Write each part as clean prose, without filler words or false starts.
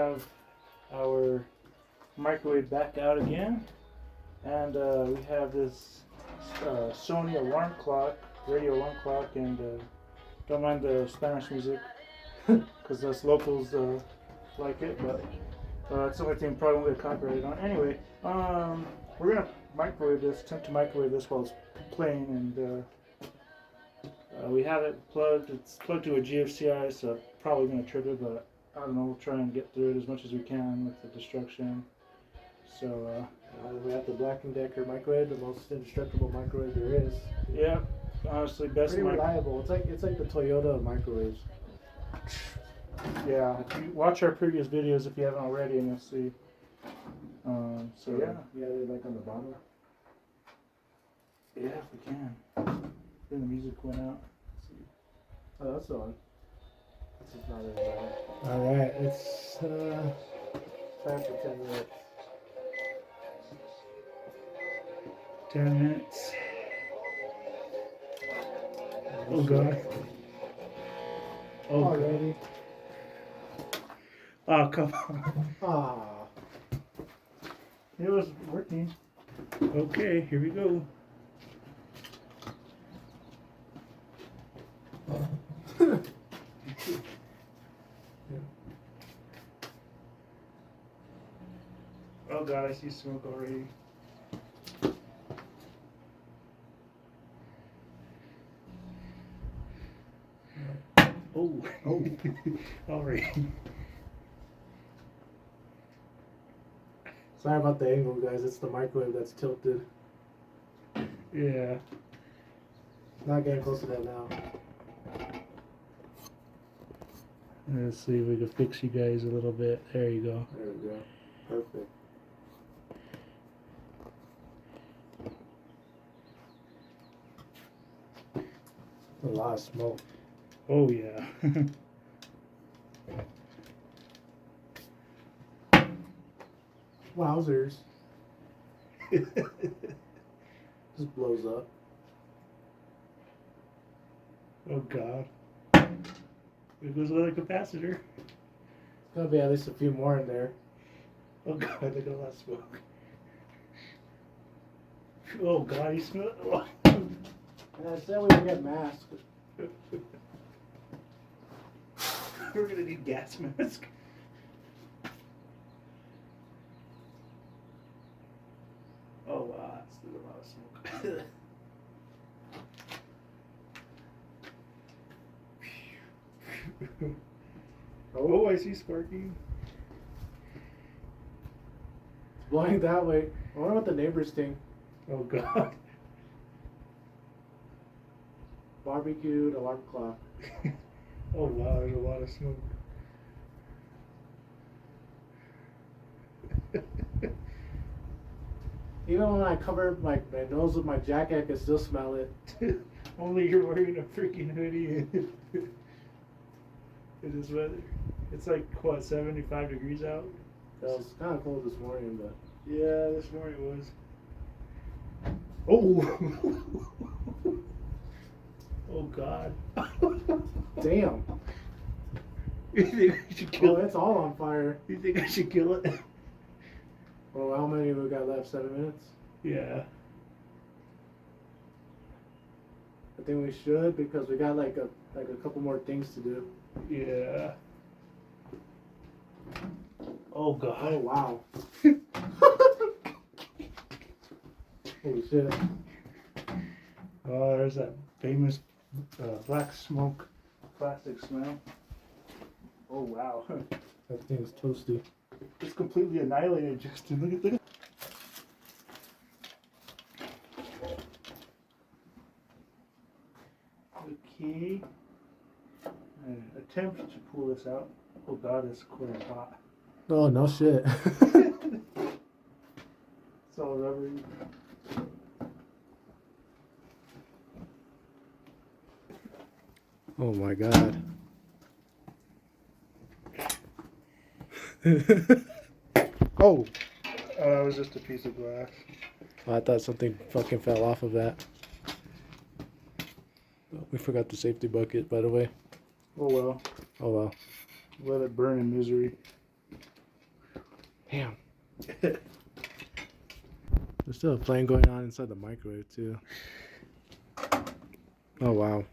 have our microwave back out again, and we have this Sony alarm clock, radio alarm clock, and don't mind the Spanish music because us locals like it, but it's the only thing probably won't get copyrighted on. Anyway, we're gonna attempt to microwave this while it's playing, and we have it plugged. It's plugged to a GFCI, so probably gonna trip it, but I don't know. We'll try and get through it as much as we can with the destruction. So we have the Black & Decker microwave, the most indestructible microwave there is. yeah, honestly, best. Pretty reliable. It's like the Toyota of microwaves. Yeah, if you watch our previous videos if you haven't already, and you'll see. So yeah, they're like on the bottom. Yeah, if we can. Then the music went out. Let's see. Oh, that's on. This is not really bad. All right, it's time for 10 minutes. 10 minutes. Oh god. Oh already. Oh, come on. Ah. It was working. Okay, here we go. Oh god, I see smoke already. Oh. Already. Sorry about the angle, guys. It's the microwave that's tilted. Yeah. Not getting close to that now. Let's see if we can fix you guys a little bit. There you go. There we go. Perfect. A lot of smoke. Oh yeah. Wowzers. Just blows up. Oh god. There goes another capacitor. There's gonna be at least a few more in there. Oh god, look at all that smoke. Oh god, you smell it? Oh. And I said we would get masked. We're gonna need gas mask. Oh wow, that's still a lot of smoke. Oh, I see Sparky. It's blowing that way. I wonder what the neighbors think. Oh god. Barbecued alarm clock. Oh wow, there's a lot of smoke. Even when I cover my nose with my jacket, I can still smell it. Only you're wearing a freaking hoodie in this weather. It's like, what, 75 degrees out? It was kind of cold this morning, but... Yeah, this morning it was. Oh! Oh god. Damn. You think I should kill it? It's all on fire. You think I should kill it? Well, how many we got left? 7 minutes? Yeah. I think we should, because we got like a couple more things to do. Yeah. Oh god. Oh wow. Holy shit. Oh, there's that famous black smoke plastic smell. Oh wow. That thing is toasty. It's completely annihilated, Justin. Look at. Okay. Attempt to pull this out. Oh god, it's quite hot. Oh, no shit. It's all rubbery. Oh my god. Oh! That was just a piece of glass. I thought something fucking fell off of that. We forgot the safety bucket, by the way. Oh well. Oh well. Let it burn in misery. Damn. There's still a flame going on inside the microwave too. Oh wow.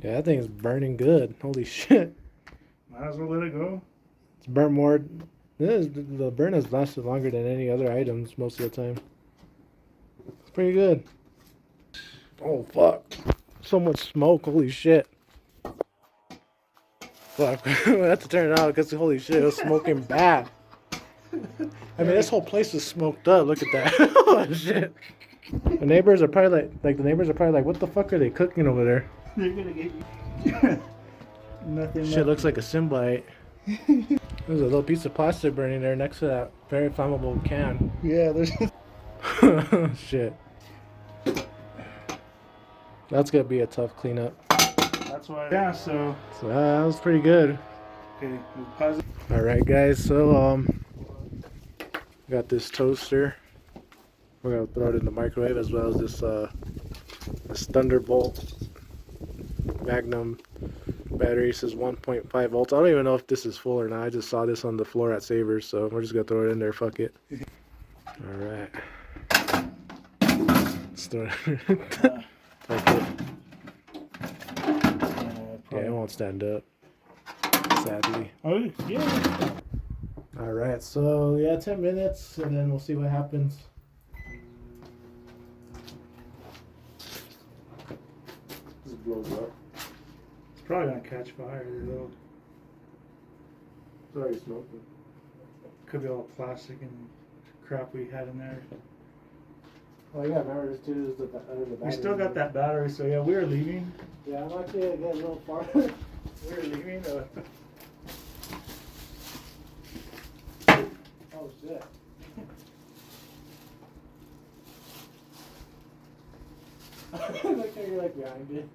Yeah, that thing is burning good. Holy shit. Might as well let it go. It's burnt more. The burn has lasted longer than any other items most of the time. It's pretty good. Oh fuck. So much smoke, holy shit. Fuck. I have to turn it out because holy shit, it was smoking bad. I mean, this whole place is smoked up. Look at that. Oh shit. The neighbors are probably like, what the fuck are they cooking over there? They're gonna get you. Nothing. Shit looks like a Symbiote. There's a little piece of plastic burning there next to that very flammable can. Yeah, there's. Shit. That's gonna be a tough cleanup. That's why. Yeah. So that was pretty good. okay, we'll pause it. All right, guys. So got this toaster. We're gonna throw it in the microwave as well as this Thunderbolt Magnum battery. Says 1.5 volts. I don't even know if this is full or not. I just saw this on the floor at Savers, so we're just gonna throw it in there. Fuck it. All right. Let's throw it. Fuck it. Yeah, it won't stand up. Sadly. Oh yeah. All right. So yeah, 10 minutes, and then we'll see what happens. Just blows up. It's probably gonna catch fire though. It's already smoking. Could be all plastic and crap we had in there. Oh yeah, remember this too is the battery. We still got that battery, so yeah, we are leaving. Yeah, I'm actually gonna get a little far. We are leaving. Oh shit. Look how you're like behind it.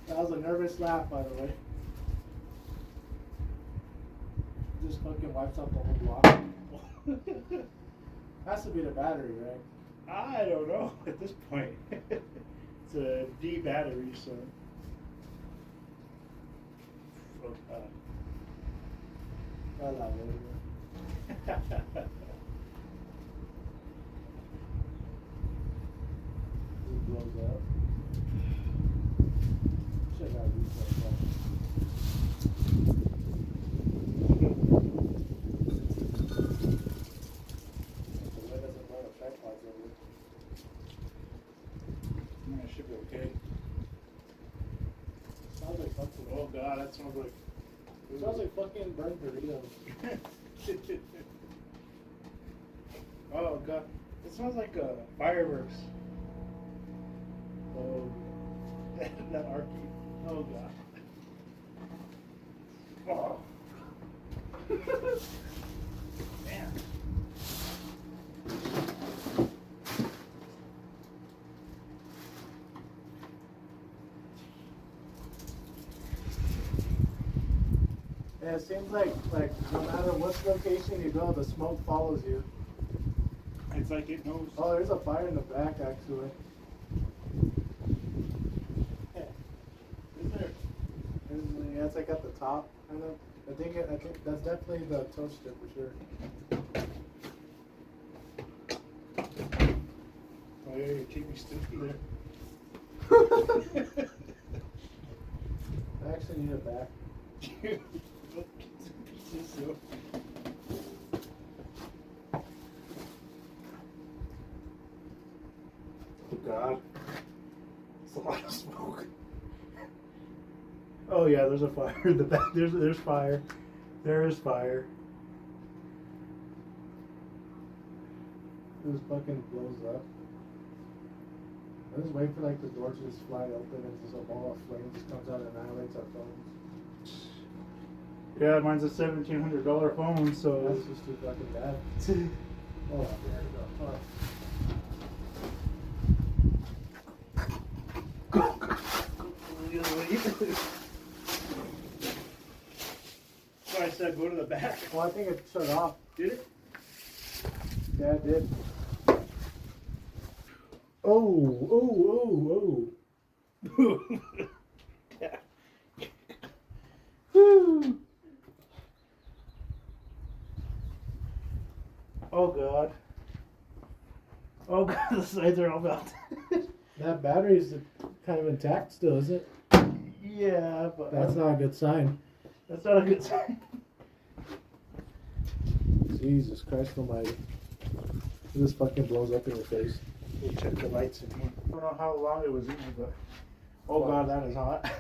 That was a nervous laugh, by the way. Just fucking wipes out the whole block. Has to be the battery, right? I don't know at this point. It's a D battery, so. I love it. It blows up. Should have reset that. The way doesn't run a tripods over. Yeah, it should be okay. Sounds like fucking. Oh god, that smells like. It sounds like fucking burnt Doritos. Oh god, it smells like fireworks. Oh, that Arky. Oh god. Oh. Man. Yeah, it seems like no matter what location you go, the smoke follows you. It's like it knows. Oh, there's a fire in the back actually. Is there? Yeah, it's like at the top, kind of. I think that's definitely the toaster for sure. Oh yeah, your TV's sticky there. I actually need it back. Oh god. It's a lot of smoke. Oh yeah, there's a fire in the back. There's fire. There is fire. This fucking blows up. I just wait for like the door to just fly open and just a ball of flame just comes out and annihilates our phones. Yeah, mine's a $1,700 phone, so That's just too fucking bad. Oh, there we go. So I said that go to the back? Well, I think it shut off. Did it? Yeah, it did. Oh. Yeah. Woo. Oh god. Oh god, the sides are all melted. That battery's kind of intact still, is it? Yeah, but That's not a good sign. that's not a good sign. Jesus Christ almighty. This fucking blows up in your face. We'll check the lights in here. I don't know how long it was in here, but oh god, that is hot.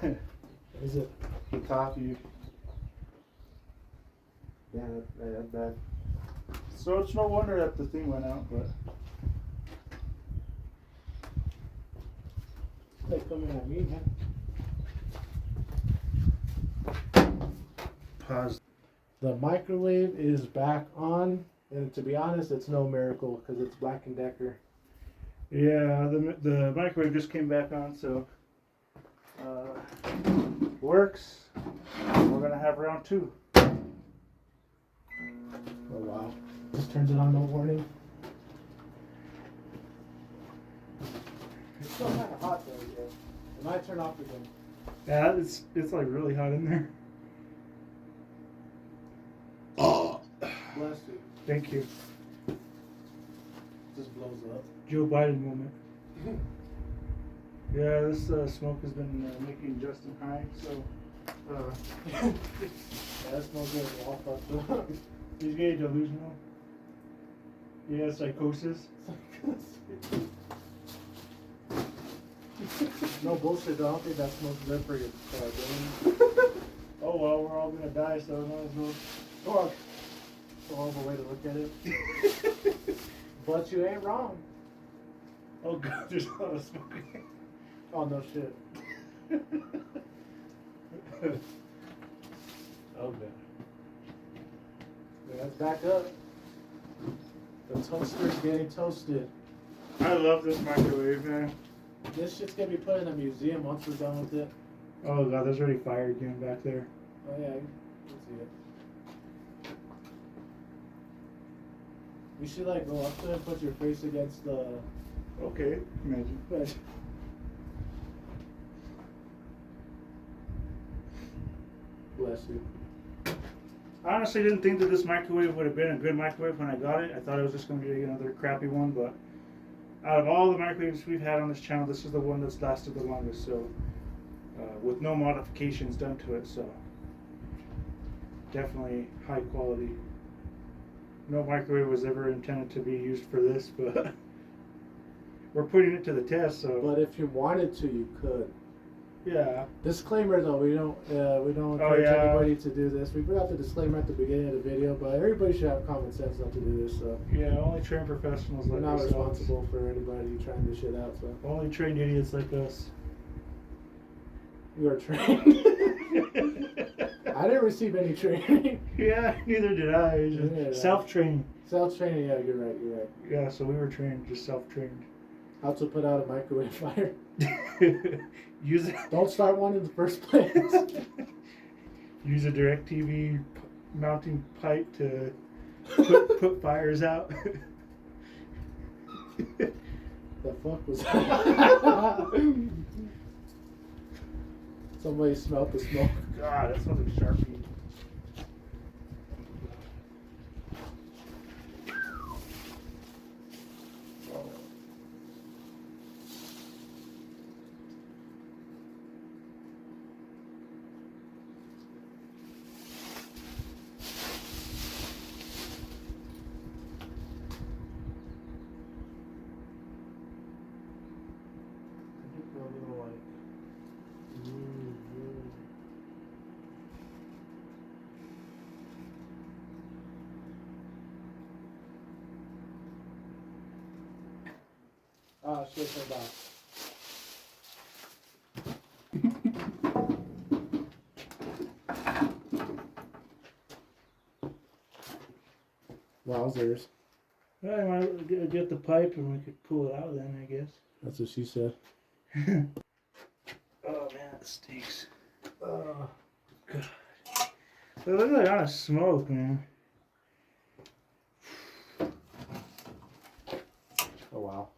Is it? The coffee. Yeah, that's bad. So it's no wonder that the thing went out, but They coming at me, man. pause. The microwave is back on, and to be honest, it's no miracle because it's Black & Decker. Yeah, the microwave just came back on, so works. We're gonna have round 2. Oh wow! Just turns it on, no warning. It's still kind of hot though. Yeah. It might turn off again. Yeah, it's like really hot in there. Bless you. Thank you. Just blows up. Joe Biden moment. Yeah, this smoke has been making Justin high, so Yeah, that smells good. All fucked up. he's getting delusional. He has psychosis. No bullshit, though. I don't think that smells good for your brain. Oh well, we're all gonna die, so might as well. Fuck. It's a horrible way to look at it. But you ain't wrong. Oh god, there's a lot of smoke. Oh, no shit. Oh god. Yeah, let's back up. The toaster's getting toasted. I love this microwave, man. This shit's gonna be put in a museum once we're done with it. Oh god, there's already fire again back there. Oh yeah, you can see it. You should like go up there and put your face against the Okay, imagine. bed. Bless you. I honestly didn't think that this microwave would have been a good microwave when I got it. I thought it was just going to be another crappy one, but out of all the microwaves we've had on this channel, this is the one that's lasted the longest. So, with no modifications done to it, so definitely high quality. No microwave was ever intended to be used for this, but we're putting it to the test. So, But if you wanted to, you could. yeah. Disclaimer though, we don't encourage yeah. anybody to do this. We put out the disclaimer at the beginning of the video, but everybody should have common sense not to do this. So Yeah, only trained professionals we're like not ourselves. responsible for anybody trying this shit out. So Only trained idiots like us. you are trained. I didn't receive any training. Yeah, neither did I. It's just Yeah. self-training. Self-training, yeah, you're right. Yeah, so we were trained, just self-trained. How to put out a microwave fire. Use it. Don't start one in the first place. Use a DirecTV mounting pipe to put fires out. The fuck was that? Somebody smelled the smoke. God, that smells like Sharpie. Ah, shit, turn back. Wowzers. Well, I might get the pipe and we could pull it out then, I guess. That's what she said. Oh man, it stinks. Uh, God. It looks like on a smoke, man. Oh wow.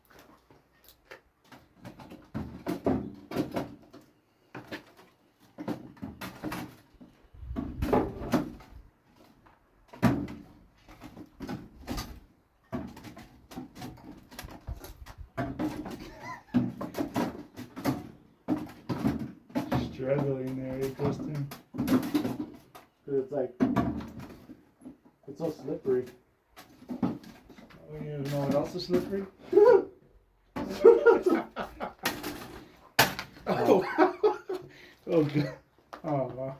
Struggling there, Justin. It's like, it's so slippery. Oh, you know what else is slippery? Oh, oh, good. Oh, wow.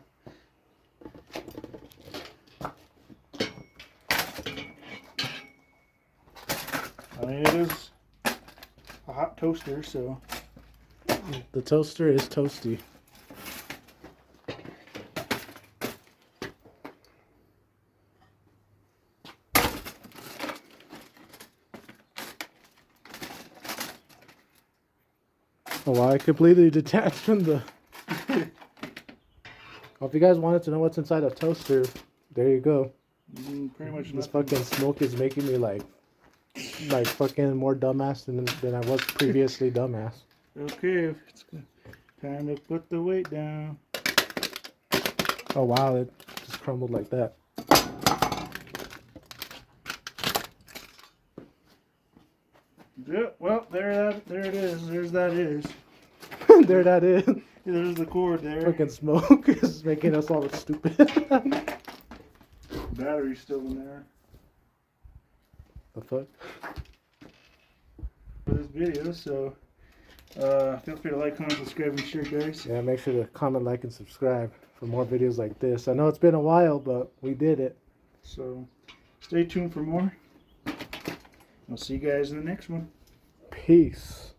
I mean, it is a hot toaster, so. The toaster is toasty. Oh wow, I completely detached from the... Well, if you guys wanted to know what's inside a toaster, there you go. Pretty much This nothing. fucking smoke is making me like fucking more dumbass than I was previously dumbass. Okay, it's time to put the weight down. Oh wow, it just crumbled like that. Yeah, well, there it is. There's that is. There that is. There's the cord there. Fucking smoke is making us all look stupid. Battery's still in there. The fuck? For this video, so feel free to like, comment, subscribe, and share, guys. Yeah, make sure to comment, like, and subscribe for more videos like this. I know it's been a while, but we did it. So stay tuned for more. I'll see you guys in the next one. Peace.